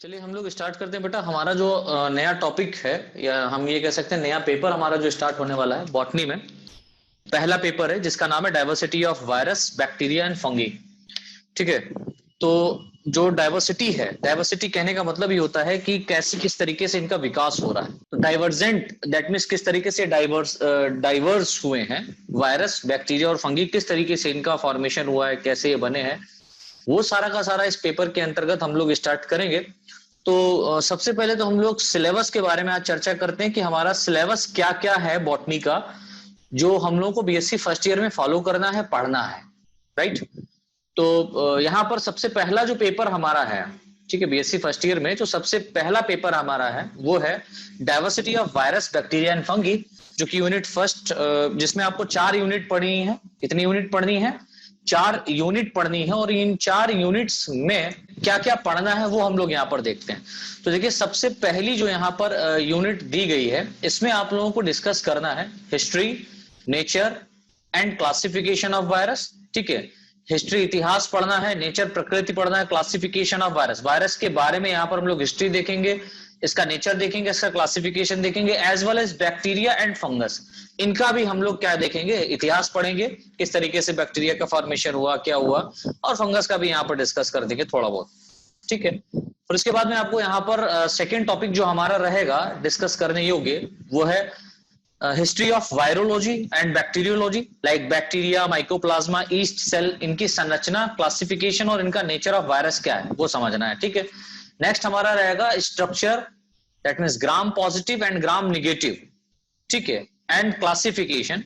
चलिए हम लोग स्टार्ट करते हैं बेटा। हमारा जो नया टॉपिक है या हम ये कह सकते हैं नया पेपर हमारा जो स्टार्ट होने वाला है बॉटनी में, पहला पेपर है जिसका नाम है diversity of virus bacteria and fungi. ठीक है, तो जो डाइवर्सिटी है, डाइवर्सिटी कहने का मतलब ये होता है कि कैसे किस तरीके से इनका विकास हो रहा है। तो डाइवर्जेंट दैट मीन्स किस तरीके से डाइवर्स हुए हैं वायरस बैक्टीरिया और फंगी, किस तरीके से इनका फॉर्मेशन हुआ है, कैसे ये बने हैं, वो सारा का सारा इस पेपर के अंतर्गत हम लोग स्टार्ट करेंगे। तो सबसे पहले तो हम लोग सिलेबस के बारे में आज चर्चा करते हैं कि हमारा सिलेबस क्या क्या है बॉटनी का, जो हम लोगों को बीएससी फर्स्ट ईयर में फॉलो करना है, पढ़ना है। राइट, तो यहाँ पर सबसे पहला जो पेपर हमारा है, ठीक है, बीएससी फर्स्ट ईयर में जो सबसे पहला पेपर हमारा है वो है diversity of virus bacteria and fungi, जो कि यूनिट फर्स्ट, जिसमें आपको 4 यूनिट पढ़नी है। कितनी यूनिट पढ़नी है? 4 यूनिट पढ़नी है। और इन 4 यूनिट्स में क्या क्या पढ़ना है वो हम लोग यहाँ पर देखते हैं। तो देखिए, सबसे पहली जो यहाँ पर यूनिट दी गई है, इसमें आप लोगों को डिस्कस करना है history, nature and classification of virus. ठीक है, हिस्ट्री इतिहास पढ़ना है, नेचर प्रकृति पढ़ना है, क्लासिफिकेशन ऑफ वायरस, वायरस के बारे में यहाँ पर हम लोग हिस्ट्री देखेंगे, इसका नेचर देखेंगे, इसका क्लासिफिकेशन देखेंगे, as well as bacteria and fungus, इनका भी हम लोग क्या देखेंगे, इतिहास पढ़ेंगे, किस तरीके से बैक्टीरिया का फॉर्मेशन हुआ, क्या हुआ, और फंगस का भी यहाँ पर डिस्कस कर देंगे थोड़ा बहुत। ठीक है, और इसके बाद में आपको यहाँ पर सेकेंड टॉपिक जो हमारा रहेगा डिस्कस करने योग्य, वो है history of virology and bacteriology, like bacteria, mycoplasma, yeast cell, इनकी संरचना, क्लासिफिकेशन और इनका नेचर ऑफ वायरस क्या है वो समझना है। ठीक है, नेक्स्ट हमारा रहेगा structure, that means gram positive and gram negative. ठीक है, and classification,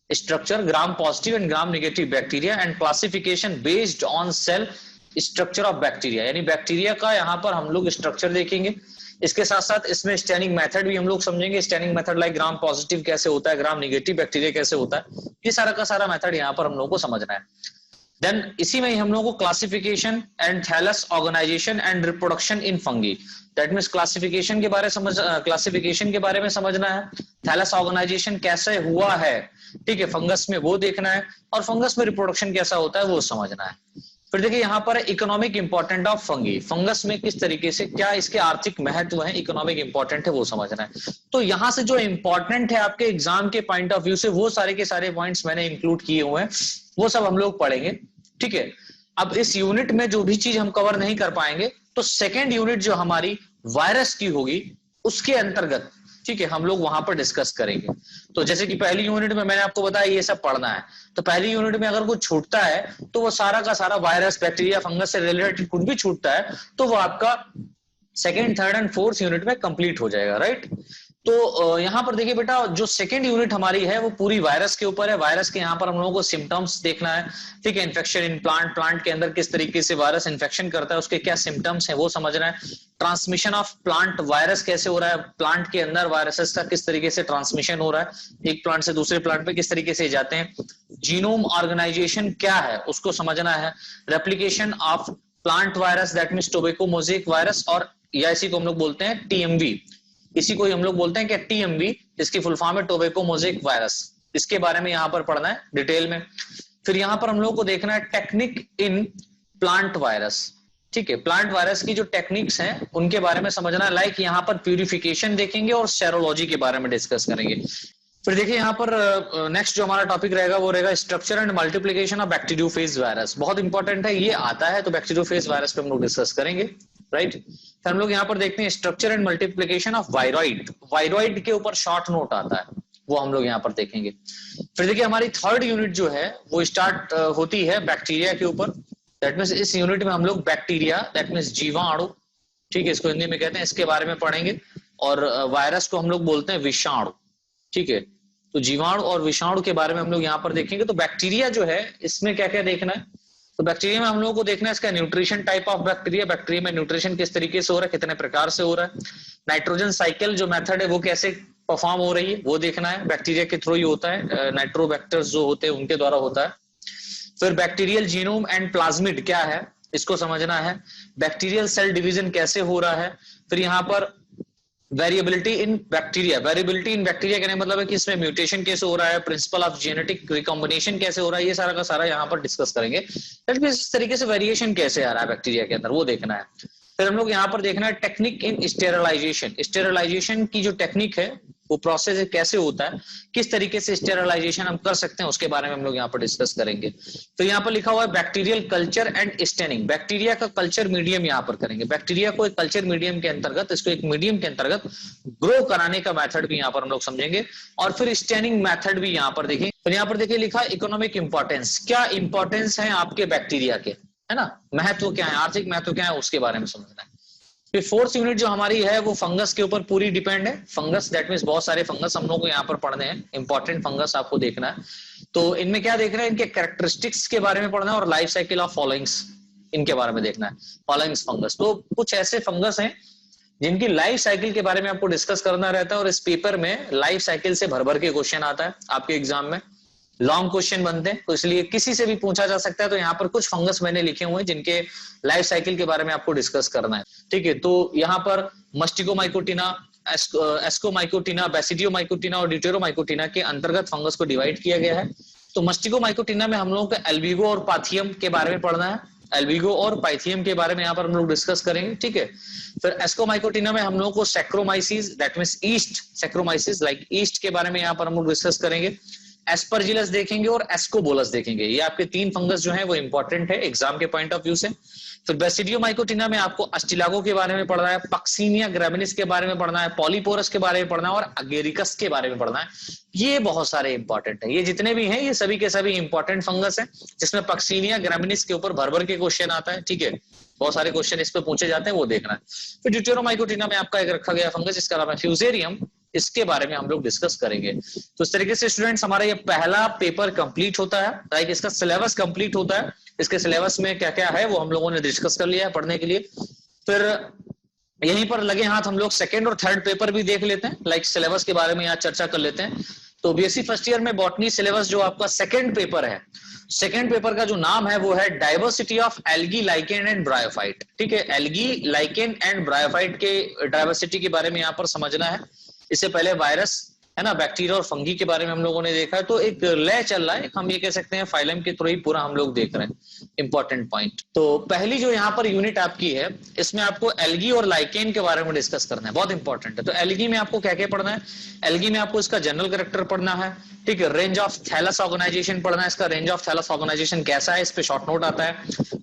structure, gram positive and gram negative bacteria and classification based on sale structure of bacteria, यानी बैक्टीरिया का यहाँ पर हम लोग स्ट्रक्चर देखेंगे। इसके साथ साथ इसमें स्टैनिंग मेथड भी हम लोग समझेंगे, staining method like gram positive कैसे होता है, ग्राम निगेटिव बैक्टीरिया कैसे होता है, ये सारा का सारा मेथड यहाँ पर हम लोग को समझना है। देन इसी में ही हम लोगों को classification and thallus organisation and reproduction in fungi, that means classification के बारे में समझना है, थैलस ऑर्गेनाइजेशन कैसे हुआ है, ठीक है, फंगस में वो देखना है, और फंगस में रिप्रोडक्शन कैसा होता है वो समझना है। फिर देखिए यहाँ पर economic important of fungi, fungus में किस तरीके से क्या इसके आर्थिक महत्व है, इकोनॉमिक इंपॉर्टेंट है वो समझना है। तो यहाँ से जो इंपॉर्टेंट है आपके एग्जाम के पॉइंट ऑफ व्यू से, वो सारे के सारे पॉइंट्स मैंने इंक्लूड किए हुए हैं, वो सब हम लोग पढ़ेंगे। ठीक है, अब इस यूनिट में जो भी चीज हम कवर नहीं कर पाएंगे, तो सेकेंड यूनिट जो हमारी वायरस की होगी उसके अंतर्गत, ठीक है, हम लोग वहां पर डिस्कस करेंगे। तो जैसे कि पहली यूनिट में मैंने आपको बताया ये सब पढ़ना है, तो पहली यूनिट में अगर कुछ छूटता है तो वो सारा का सारा वायरस, बैक्टीरिया, फंगस से रिलेटेड कुछ भी छूटता है तो वो आपका second, third and fourth unit में कंप्लीट हो जाएगा। राइट, तो यहाँ पर देखिए बेटा, जो सेकेंड यूनिट हमारी है वो पूरी वायरस के ऊपर है। वायरस के यहाँ पर हम लोगों को सिम्टम्स देखना है, ठीक है, इन्फेक्शन इन प्लांट, प्लांट के अंदर किस तरीके से वायरस इन्फेक्शन करता है, उसके क्या सिम्टम्स है वो समझना है। ट्रांसमिशन ऑफ प्लांट वायरस कैसे हो रहा है, प्लांट के अंदर वायरसेस का किस तरीके से ट्रांसमिशन हो रहा है, एक प्लांट से दूसरे प्लांट पे किस तरीके से जाते हैं। जीनोम ऑर्गेनाइजेशन क्या है उसको समझना है। Replication of plant virus, that means tobacco mosaic virus, और या इसी को हम लोग बोलते हैं टीएमवी, इसी को हम लोग बोलते हैं कि टीएमवी, इसकी फुल फॉर्म है टोबैको मोज़ेक वायरस। इसके बारे में यहाँ पर पढ़ना है डिटेल में। फिर यहाँ पर हम लोग को देखना है टेक्निक इन प्लांट वायरस, ठीक है, प्लांट वायरस की जो टेक्निक्स हैं उनके बारे में समझना है, लाइक यहाँ पर प्यूरिफिकेशन देखेंगे और सेरोलॉजी के बारे में डिस्कस करेंगे। फिर देखिए यहाँ पर नेक्स्ट जो हमारा टॉपिक रहेगा वो रहेगा structure and multiplication of bacteriophage virus, बहुत इंपॉर्टेंट है, ये आता है तो बैक्टीरियोफेज वायरस पे हम लोग डिस्कस करेंगे। राइट, फिर हम लोग यहाँ पर देखते हैं structure and multiplication of viroid, viroid के ऊपर शॉर्ट नोट आता है, वो हम लोग यहाँ पर देखेंगे। फिर देखिए हमारी थर्ड यूनिट जो है वो स्टार्ट होती है बैक्टीरिया के ऊपर, दैट मींस इस यूनिट में हम लोग बैक्टीरिया, दैट मींस जीवाणु, ठीक है, इसको हिंदी में कहते हैं, इसके बारे में पढ़ेंगे। और वायरस को हम लोग बोलते हैं विषाणु, ठीक है, तो जीवाणु और विषाणु के बारे में हम लोग यहाँ पर देखेंगे। तो बैक्टीरिया जो है इसमें क्या क्या देखना है, तो बैक्टीरिया में हम लोगों को देखना है इसका nutrition, type of bacteria, bacteria में न्यूट्रिशन किस तरीके से हो रहा है, कितने प्रकार से हो रहा है। नाइट्रोजन साइकिल जो मेथड है वो कैसे परफॉर्म हो रही है वो देखना है, बैक्टीरिया के थ्रू ही होता है, नाइट्रोबैक्टर्स जो होते हैं उनके द्वारा होता है। फिर बैक्टीरियल जीनोम एंड प्लाज्मिड क्या है इसको समझना है, बैक्टीरियल सेल डिवीजन कैसे हो रहा है। फिर यहाँ पर वेरिएबिलिटी इन बैक्टीरिया, वेरिएबिलिटी इन बैक्टीरिया कहने का मतलब है कि इसमें म्यूटेशन कैसे हो रहा है, प्रिंसिपल ऑफ जेनेटिक रिकॉम्बिनेशन कैसे हो रहा है, ये सारा का सारा यहाँ पर डिस्कस करेंगे। इस तरीके से वेरिएशन कैसे आ रहा है बैक्टीरिया के अंदर वो देखना है। फिर हम लोग यहाँ पर देखना है टेक्निक इन स्टेरलाइजेशन। स्टेरलाइजेशन की जो टेक्निक है वो प्रोसेस है, कैसे होता है, किस तरीके से स्टेरलाइजेशन हम कर सकते हैं, उसके बारे में हम लोग यहाँ पर डिस्कस करेंगे। तो यहाँ पर लिखा हुआ है bacterial culture and staining. Bacteria का कल्चर मीडियम यहाँ पर करेंगे। बैक्टीरिया को एक कल्चर मीडियम के अंतर्गत, इसको एक मीडियम के अंतर्गत ग्रो कराने का मेथड भी यहाँ पर हम लोग समझेंगे, और फिर स्टेनिंग मेथड भी यहाँ पर देखेंगे। तो यहाँ पर देखिए लिखा इकोनॉमिक इंपॉर्टेंस, क्या इंपॉर्टेंस है आपके बैक्टीरिया के, है ना, महत्व क्या है, आर्थिक महत्व क्या है, उसके बारे में समझना है। फिर फोर्थ यूनिट जो हमारी है वो फंगस के ऊपर पूरी डिपेंड है। फंगस दैट मींस बहुत सारे फंगस हम लोग को यहाँ पर पढ़ने हैं, इंपॉर्टेंट फंगस आपको देखना है। तो इनमें क्या देखना है, इनके कैरेक्टरिस्टिक्स के बारे में पढ़ना है, और लाइफ साइकिल ऑफ फॉलोइंग्स इनके बारे में देखना है, फॉलोइंग्स फंगस। तो कुछ ऐसे फंगस हैं जिनकी लाइफ साइकिल के बारे में आपको डिस्कस करना रहता है, और इस पेपर में लाइफ साइकिल से भर भर के क्वेश्चन आता है आपके एग्जाम में, लॉन्ग क्वेश्चन बनते हैं, तो इसलिए किसी से भी पूछा जा सकता है। तो यहाँ पर कुछ फंगस मैंने लिखे हुए हैं जिनके लाइफ साइकिल के बारे में आपको डिस्कस करना है, ठीक है। तो यहाँ पर मस्टिकोमाइकोटिना, एस्कोमाइकोटिना, बेसिडियोमाइकोटिना और ड्यूटेरोमाइकोटिना के अंतर्गत फंगस को डिवाइड किया गया है। तो मस्टिकोमाइकोटिना में हम लोगों को एल्बिगो और पाथियम के बारे में पढ़ना है, एल्बिगो और पाइथियम के बारे में यहाँ पर हम लोग डिस्कस करेंगे, ठीक है। फिर एस्कोमाइकोटिना में हम लोगों को saccharomyces that means east, saccharomyces like east के बारे में यहाँ पर हम लोग डिस्कस करेंगे। एस्परजिलस देखेंगे और एस्कोबोलस देखेंगे। ये आपके तीन फंगस जो हैं वो इंपॉर्टेंट है एग्जाम के पॉइंट ऑफ व्यू से। फिर बेसिडियोमाइकोटिना में आपको अस्टिलागो के बारे में पढ़ना है, पक्सीनिया ग्रेमिनिस के बारे में पढ़ना है, पॉलीपोरस के बारे में पढ़ना है, और अगेरिकस के बारे में पढ़ना है। ये बहुत सारे इंपॉर्टेंट है, ये जितने भी हैं ये सभी के सभी इंपॉर्टेंट फंगस हैं, जिसमें पक्सीनिया ग्रेमिनिस के ऊपर भर भर के क्वेश्चन आता है, ठीक है। बहुत सारे क्वेश्चन इस पे पूछे जाते हैं, वो देखना है। फिर ड्यूटेरोमाइकोटिना में आपका एक रखा गया फंगस जिसका नाम है फ्यूजेरियम, इसके बारे में हम लोग डिस्कस करेंगे। तो इस तरीके से स्टूडेंट्स हमारा ये पहला पेपर कंप्लीट होता है, लाइक इसका सिलेबस कंप्लीट होता है। इसके सिलेबस में क्या क्या है वो हम लोगों ने डिस्कस कर लिया है पढ़ने के लिए। फिर यहीं पर लगे हाथ हम लोग सेकंड और थर्ड पेपर भी देख लेते हैं, लाइक सिलेबस के बारे में यहाँ चर्चा कर लेते हैं। तो बीएससी फर्स्ट ईयर में बॉटनी सिलेबस जो आपका सेकंड पेपर है, सेकंड पेपर का जो नाम है वो है diversity of algae, lichen and bryophyte, ठीक है। एल्गी, लाइकेन एंड ब्रायोफाइट के डाइवर्सिटी के बारे में यहाँ पर समझना है। इससे पहले वायरस, है ना, बैक्टीरिया और फंगी के बारे में हम लोगों ने देखा है। तो एक लय चल रहा है, हम ये कह सकते हैं फाइलम के थ्रू ही पूरा हम लोग देख रहे हैं इंपॉर्टेंट पॉइंट। तो पहली जो यहाँ पर यूनिट आपकी है, इसमें आपको एल्गी और लाइकेन के बारे में डिस्कस करना है, बहुत इंपॉर्टेंट है। तो एल्गी में आपको क्या क्या पढ़ना है, एल्गी में आपको इसका जनरल कैरेक्टर पढ़ना है, ठीक है। रेंज ऑफ थैलस ऑर्गेनाइजेशन पढ़ना है, इसका रेंज ऑफ थैलस ऑर्गेनाइजेशन कैसा है, इस पे शॉर्ट नोट आता है,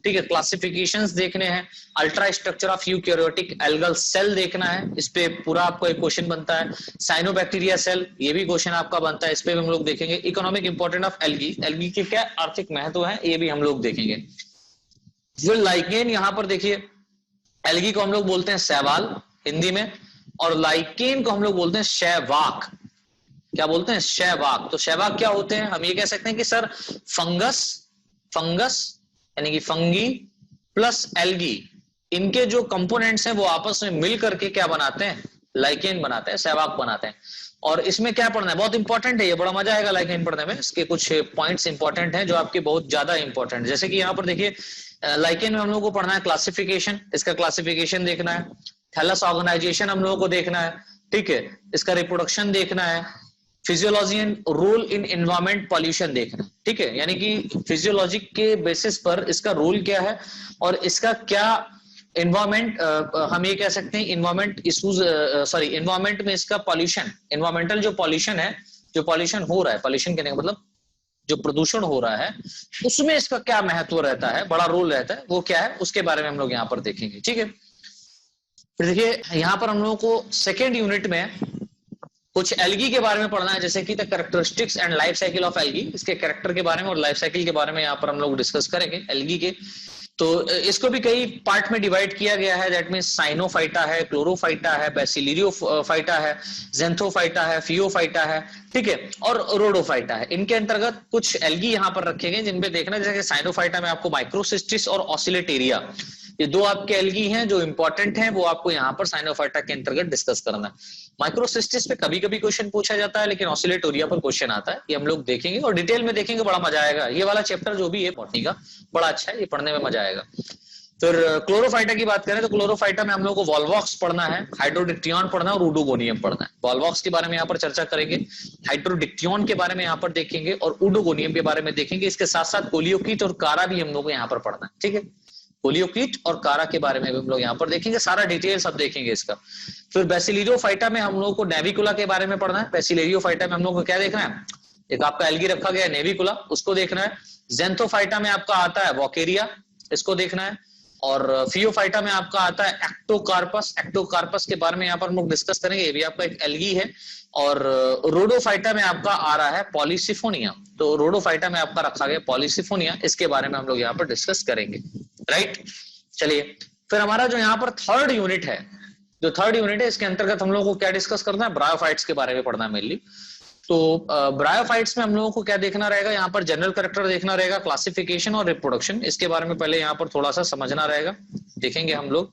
ठीक है। क्लासिफिकेशंस देखने हैं, ultra structure of eukaryotic algal cell देखना है, इस पे पूरा आपको एक क्वेश्चन बनता है। साइनोबैक्टीरिया सेल, ये भी क्वेश्चन आपका बनता है, इस पे भी हम लोग देखेंगे। Economic important of algae, algae के क्या आर्थिक महत्व है, ये भी हम लोग देखेंगे। जो लाइकेन यहाँ पर देखिए, एल्गी को हम लोग बोलते हैं शैवाल हिंदी में, और लाइकेन को हम लोग बोलते हैं शैवाक। क्या बोलते हैं, शैवाक। तो शैवाक क्या होते हैं, हम ये कह सकते हैं कि सर फंगस यानी कि फंगी प्लस एल्गी, इनके जो कंपोनेंट्स हैं वो आपस में मिल करके क्या बनाते हैं, लाइकेन बनाते हैं, शैवाक बनाते हैं। और इसमें क्या पढ़ना है, बहुत इंपॉर्टेंट है, ये बड़ा मजा आएगा लाइकेन पढ़ने में। इसके कुछ पॉइंट्स इंपॉर्टेंट हैं जो आपके बहुत ज्यादा इंपॉर्टेंट, जैसे कि यहाँ पर देखिए लाइकेन में हम लोगों को पढ़ना है क्लासिफिकेशन, इसका क्लासिफिकेशन देखना है, थैलस ऑर्गेनाइजेशन हम लोगों को देखना है, ठीक है। इसका रिप्रोडक्शन देखना है, physiology and role in environment pollution देखना है, ठीक है। यानी कि फिजियोलॉजी के बेसिस पर इसका रोल क्या है और इसका क्या एनवायरमेंट, हम ये कह सकते हैं एनवायरमेंट इश्यूज, सॉरी एनवायरमेंट में इसका पॉल्यूशन, एनवायरमेंटल जो पॉल्यूशन है, जो पॉल्यूशन हो रहा है, पॉल्यूशन कहने का मतलब जो प्रदूषण हो रहा है, उसमें इसका क्या महत्व रहता है, बड़ा रोल रहता है, वो क्या है, उसके बारे में हम लोग यहाँ पर देखेंगे, ठीक है। फिर देखिए यहाँ पर हम लोगों को सेकेंड यूनिट में कुछ एल्गी के बारे में पढ़ना है, जैसे कि the characteristics and life cycle of algae, इसके कैरेक्टर के बारे में और लाइफ साइकिल के बारे में यहाँ पर हम लोग डिस्कस करेंगे एल्गी के। तो इसको भी कई पार्ट में डिवाइड किया गया है, दैट मींस साइनोफाइटा है, क्लोरोफाइटा है, बेसिलियोफाइटा है, जेंथोफाइटा है, फियोफाइटा है, ठीक है, और रोडोफाइटा है। इनके अंतर्गत कुछ एल्गी यहाँ पर रखे गए जिनपे देखना, जैसे कि साइनोफाइटा में आपको माइक्रोसिस्टिस और ऑसिलेटेरिया, ये दो आपके एल्गी हैं जो इंपॉर्टेंट हैं, वो आपको यहाँ पर साइनोफाइटा के अंतर्गत डिस्कस करना है। माइक्रोसिस्टिस पे कभी कभी क्वेश्चन पूछा जाता है, लेकिन ऑसिलेटोरिया पर क्वेश्चन आता है, ये हम लोग देखेंगे और डिटेल में देखेंगे, बड़ा मजा आएगा। ये वाला चैप्टर जो भी है बॉटनी का बड़ा अच्छा है, ये पढ़ने में मजा आएगा। फिर क्लोरोफाइटा की बात करें तो क्लोरोफाइटा में हम लोग को वॉल्वॉक्स पढ़ना है, हाइड्रोडिक्टियन पढ़ना है और उडोगोनियम पढ़ना है। वॉल्वॉक्स के बारे में यहाँ पर चर्चा करेंगे, हाइड्रोडिक्टियन के बारे में यहाँ पर देखेंगे और उडोगोनियम के बारे में देखेंगे। इसके साथ साथ कोलियोकीट और कारा भी हम लोग को यहाँ पर पढ़ना है, ठीक है। कोलियोकीट और कारा के बारे में भी हम लोग यहाँ पर देखेंगे, सारा डिटेल सब देखेंगे इसका। फिर बेसिलियोफाइटा में हम लोगों को नेविकुला के बारे में पढ़ना है। बेसिलियोफाइटा में हम लोग को क्या देखना है, एक आपका एल्गी रखा गया है नेविकुला, उसको देखना है। जेंथोफाइटा में आपका आता है वॉकेरिया, इसको देखना है। और फियोफाइटा में आपका आता है एक्टोकार्पस, एक्टोकार्पस के बारे में यहाँ पर हम लोग डिस्कस करेंगे, ये भी आपका एक एल्गी है। और रोडोफाइटा में आपका आ रहा है पॉलीसिफोनिया, तो रोडोफाइटा में आपका रखा गया पॉलीसिफोनिया, इसके बारे में हम लोग यहाँ पर डिस्कस करेंगे, राइट। चलिए, फिर हमारा जो यहाँ पर थर्ड यूनिट है, जो थर्ड यूनिट है, इसके अंतर्गत हम लोगों को क्या डिस्कस करना है, ब्रायोफाइट्स के बारे में पढ़ना है मेनली। तो ब्रायोफाइट्स में हम लोगों को क्या देखना रहेगा, यहाँ पर जनरल कैरेक्टर देखना रहेगा, क्लासिफिकेशन और रिप्रोडक्शन, इसके बारे में पहले यहाँ पर थोड़ा सा समझना रहेगा, देखेंगे हम लोग।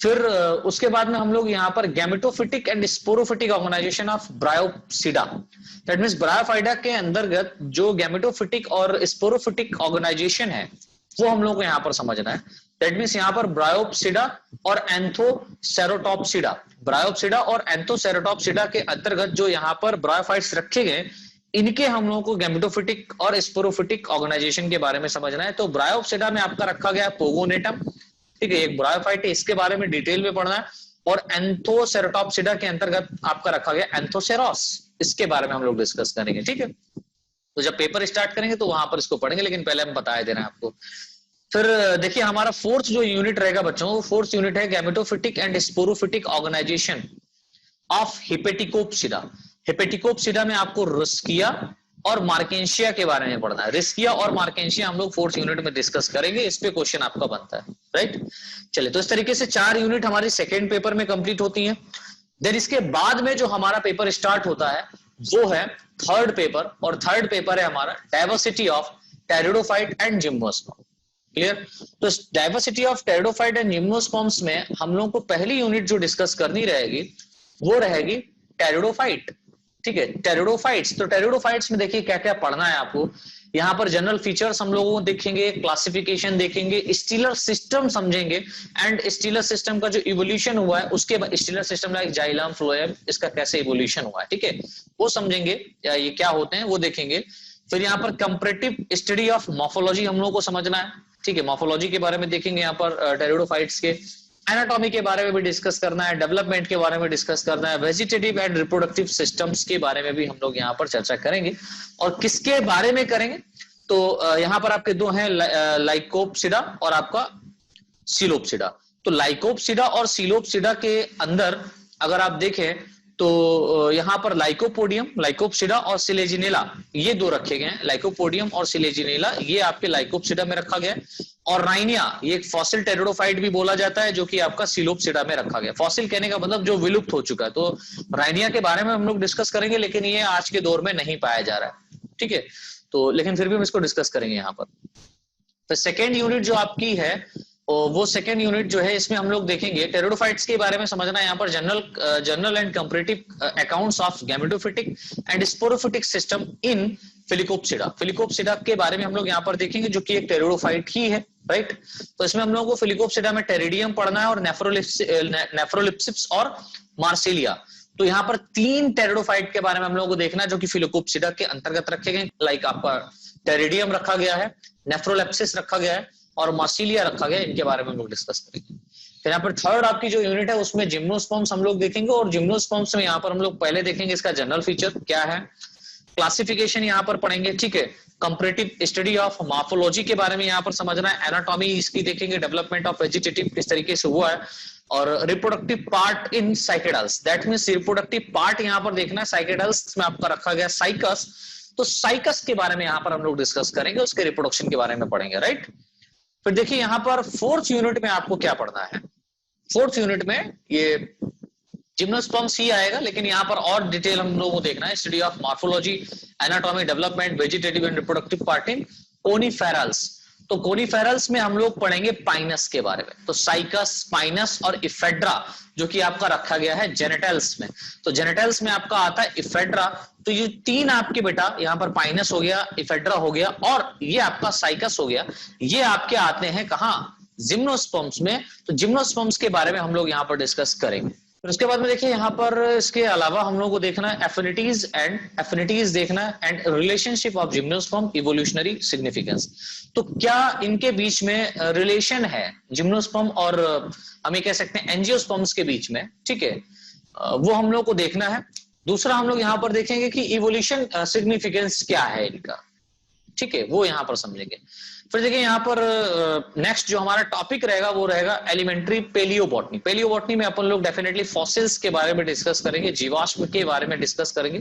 फिर उसके बाद में हम लोग यहाँ पर gametophytic and sporophytic organisation of Bryopsida, that means Bryophyta के अंतर्गत जो गैमेटोफिटिक और स्पोरोफिटिक ऑर्गेनाइजेशन है वो हम लोग को यहाँ पर समझना है। दैट मींस यहाँ पर ब्रायोप्सिडा और एंथोसेरोटॉप्सिडा, ब्रायोप्सिडा और एंथोसेरोटॉप्सिडा के अंतर्गत जो यहाँ पर ब्रायोफाइट्स रखे गए, इनके हम लोगों को गैमेटोफिटिक और स्पोरोफिटिक ऑर्गेनाइजेशन के बारे में समझना है। तो ब्रायोप्सिडा में आपका रखा गया पोगोनेटम, ठीक है, एक ब्रायोफाइट है, इसके बारे में डिटेल में पढ़ना है। और एंथोसेरोटॉप्सिडा के अंतर्गत आपका रखा गया एंथोसेरोस, इसके बारे में हम लोग डिस्कस करेंगे, ठीक है। तो जब पेपर स्टार्ट करेंगे तो वहां पर इसको पढ़ेंगे, लेकिन पहले हम बताए दे रहे हैं आपको। फिर देखिए हमारा फोर्थ जो यूनिट रहेगा बच्चों, वो फोर्थ यूनिट है gametophytic and sporophytic organisation of Hepaticopsida. Hepaticopsida में आपको रिस्किया और मार्केंशिया के बारे में पढ़ना है। रिस्किया और मार्केंशिया हम लोग फोर्थ यूनिट में डिस्कस करेंगे, इस पे क्वेश्चन आपका बनता है, राइट। चलिए, तो इस तरीके से 4 यूनिट हमारी सेकेंड पेपर में कंप्लीट होती हैं। देन इसके बाद में जो हमारा पेपर स्टार्ट होता है वो है थर्ड पेपर, और थर्ड पेपर है हमारा diversity of pteridophyte and gymnosperm. Clear. तो diversity of pteridophyte and gymnosperms में हम लोग को पहली यूनिट जो डिस्कस करनी रहेगी वो रहेगी टेरिडोफाइट, ठीक है, टेरिडोफाइट्स। तो टेरिडोफाइट्स में देखिए क्या क्या पढ़ना है आपको। यहाँ पर जनरल फीचर्स हम लोगों को देखेंगे, क्लासिफिकेशन देखेंगे, स्टीलर सिस्टम समझेंगे, एंड स्टीलर सिस्टम का जो इवोल्यूशन हुआ है उसके बाद stealer system like xylem phloem, इसका कैसे इवोल्यूशन हुआ है, ठीक है, वो समझेंगे, या ये क्या होते हैं वो देखेंगे। फिर यहाँ पर कंपैरेटिव स्टडी ऑफ मॉर्फोलॉजी हम लोग को समझना है, ठीक है, मॉर्फोलॉजी के बारे में देखेंगे यहाँ पर टेरिडोफाइट्स के। एनाटॉमी के बारे में भी डिस्कस करना है, डेवलपमेंट के बारे में डिस्कस करना है, वेजिटेटिव एंड रिप्रोडक्टिव सिस्टम्स के बारे में भी हम लोग यहाँ पर चर्चा करेंगे। और किसके बारे में करेंगे, तो यहाँ पर आपके दो हैं, लाइकोप्सिडा और आपका सीलोप्सिडा। तो लाइकोप्सिडा और सीलोप्सिडा के अंदर अगर आप देखें तो यहाँ पर लाइकोपोडियम, लाइकोप्सिडा और सिलेजिनेला, ये दो रखे गए हैं, लाइकोपोडियम और सिलेजिनेला, ये आपके लाइकोप्सिडा में रखा गया है। और राइनिया, ये एक फॉसिल टेरिडोफाइट भी बोला जाता है, जो कि आपका सीलोप्सिडा में रखा गया। फॉसिल कहने का मतलब जो विलुप्त हो चुका है। तो राइनिया के बारे में हम लोग डिस्कस करेंगे, लेकिन ये आज के दौर में नहीं पाया जा रहा है, ठीक है, तो लेकिन फिर भी हम इसको डिस्कस करेंगे यहाँ पर। तो सेकेंड यूनिट जो आपकी है वो सेकेंड यूनिट जो है, इसमें हम लोग देखेंगे टेरिडोफाइट्स के बारे में समझना है। यहाँ पर general and comparative accounts of gametophytic and sporophytic system in Filicopsida. Filicopsida के बारे में हम लोग यहाँ पर देखेंगे, जो कि एक टेरिडोफाइट ही है, राइट। तो इसमें हम लोगों को फिलिकोप्सिडा में टेरिडियम पढ़ना है, और नेफ्रोलिप्सिस और मार्सिलिया। तो यहाँ पर 3 टेरिडोफाइट के बारे में हम लोगों को देखना है, जो कि फिलिकोप्सिडा के अंतर्गत रखे गए, लाइक आपका टेरिडियम रखा गया है, नेफ्रोलेप्सिस रखा गया है, और मार्सिलिया रखा गया, इनके बारे में हम लोग डिस्कस करेंगे। फिर यहाँ पर थर्ड आपकी जो यूनिट है उसमें जिम्नोस्पर्म्स हम लोग देखेंगे, और जिम्नोस्पर्म्स में यहाँ पर हम लोग पहले देखेंगे इसका जनरल फीचर क्या है, क्लासिफिकेशन यहाँ पर पढ़ेंगे, ठीक है, कंपैरेटिव स्टडी ऑफ मॉर्फोलॉजी के बारे में यहाँ पर समझना है, एनाटॉमी इसकी देखेंगे, डेवलपमेंट ऑफ वेजिटेटिव किस तरीके से हुआ है, और reproductive part in Cycadales, that means reproductive part यहाँ पर देखना है। साइकेडल्स में आपका रखा गया साइकस, तो साइकस के बारे में यहाँ पर हम लोग डिस्कस करेंगे, उसके रिप्रोडक्शन के बारे में पढ़ेंगे, राइट। फिर देखिए यहाँ पर फोर्थ यूनिट में आपको क्या पढ़ना है। फोर्थ यूनिट में ये जिम्नोस्पर्म्स ही आएगा, लेकिन यहाँ पर और डिटेल हम लोगों को देखना है, study of morphology, anatomy, development, vegetative and reproductive part in Coniferales. तो कोनिफेरल्स में हम लोग पढ़ेंगे पाइनस के बारे में। तो साइकस, पाइनस और इफेड्रा, जो कि आपका रखा गया है जेनेटल्स में। तो जेनेटल्स में आपका आता है इफेड्रा। तो ये 3 आपके बेटा, यहाँ पर पाइनस हो गया, इफेड्रा हो गया, और ये आपका साइकस हो गया, ये आपके आते हैं कहाँ, जिम्नोस्पर्म्स में। तो जिम्नोस्पर्म्स के बारे में हम लोग यहाँ पर डिस्कस करेंगे, फिर उसके बाद में देखिए यहाँ पर इसके अलावा हम लोग को देखना है एफिनिटीज देखना है and relationship of gymnosperm evolutionary significance. तो क्या इनके बीच में रिलेशन है जिम्नोस्पर्म और हम ये कह सकते हैं एंजियोस्पर्म्स के बीच में, ठीक है, वो हम लोग को देखना है। दूसरा हम लोग यहाँ पर देखेंगे कि इवोल्यूशन सिग्निफिकेंस क्या है इनका, ठीक है, वो यहाँ पर समझेंगे। फिर देखिए यहाँ पर नेक्स्ट जो हमारा टॉपिक रहेगा वो रहेगा एलिमेंट्री पेलियोबॉटनी। पेलियोबॉटनी में अपन लोग डेफिनेटली फॉसिल्स के बारे में डिस्कस करेंगे, जीवाश्म के बारे में डिस्कस करेंगे।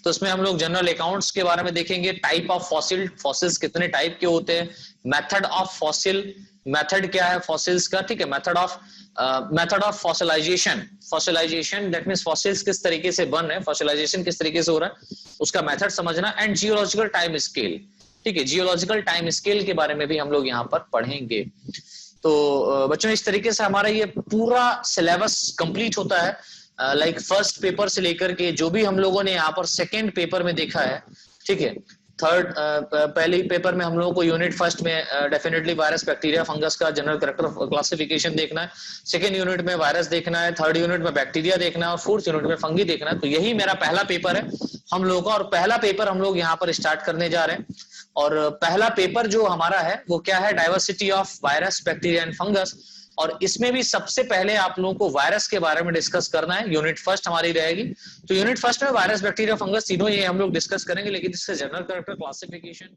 तो इसमें हम लोग जनरल अकाउंट्स के बारे में देखेंगे, टाइप ऑफ फॉसिल, फॉसिल्स कितने टाइप के होते हैं, मेथड ऑफ फॉसिल, मेथड क्या है फॉसिल्स का, ठीक है, method of fossilisation that means fossils किस तरीके से बन रहे हैं, फॉसिलाइजेशन किस तरीके से हो रहा है उसका मेथड समझना, एंड जियोलॉजिकल टाइम स्केल, ठीक है, जियोलॉजिकल टाइम स्केल के बारे में भी हम लोग यहाँ पर पढ़ेंगे। तो बच्चों इस तरीके से हमारा ये पूरा सिलेबस कंप्लीट होता है। लाइक फर्स्ट पेपर से लेकर के जो भी हम लोगों ने यहाँ पर सेकेंड पेपर में देखा है, ठीक है, थर्ड पहले पेपर में हम लोगों को यूनिट फर्स्ट में डेफिनेटली वायरस बैक्टीरिया फंगस का जनरल कैरेक्टर क्लासिफिकेशन देखना है, सेकेंड यूनिट में वायरस देखना है, थर्ड यूनिट में बैक्टीरिया देखना है और फोर्थ यूनिट में फंगी देखना है। तो यही मेरा पहला पेपर है हम लोगों का, और पहला पेपर हम लोग यहाँ पर स्टार्ट करने जा रहे हैं। और पहला पेपर जो हमारा है वो क्या है, diversity of virus bacteria and fungus. और इसमें भी सबसे पहले आप लोगों को वायरस के बारे में डिस्कस करना है, यूनिट फर्स्ट हमारी रहेगी। तो यूनिट फर्स्ट में वायरस बैक्टीरिया फंगस तीनों ये हम लोग डिस्कस करेंगे, लेकिन इससे जनरल कैरेक्टर क्लासिफिकेशन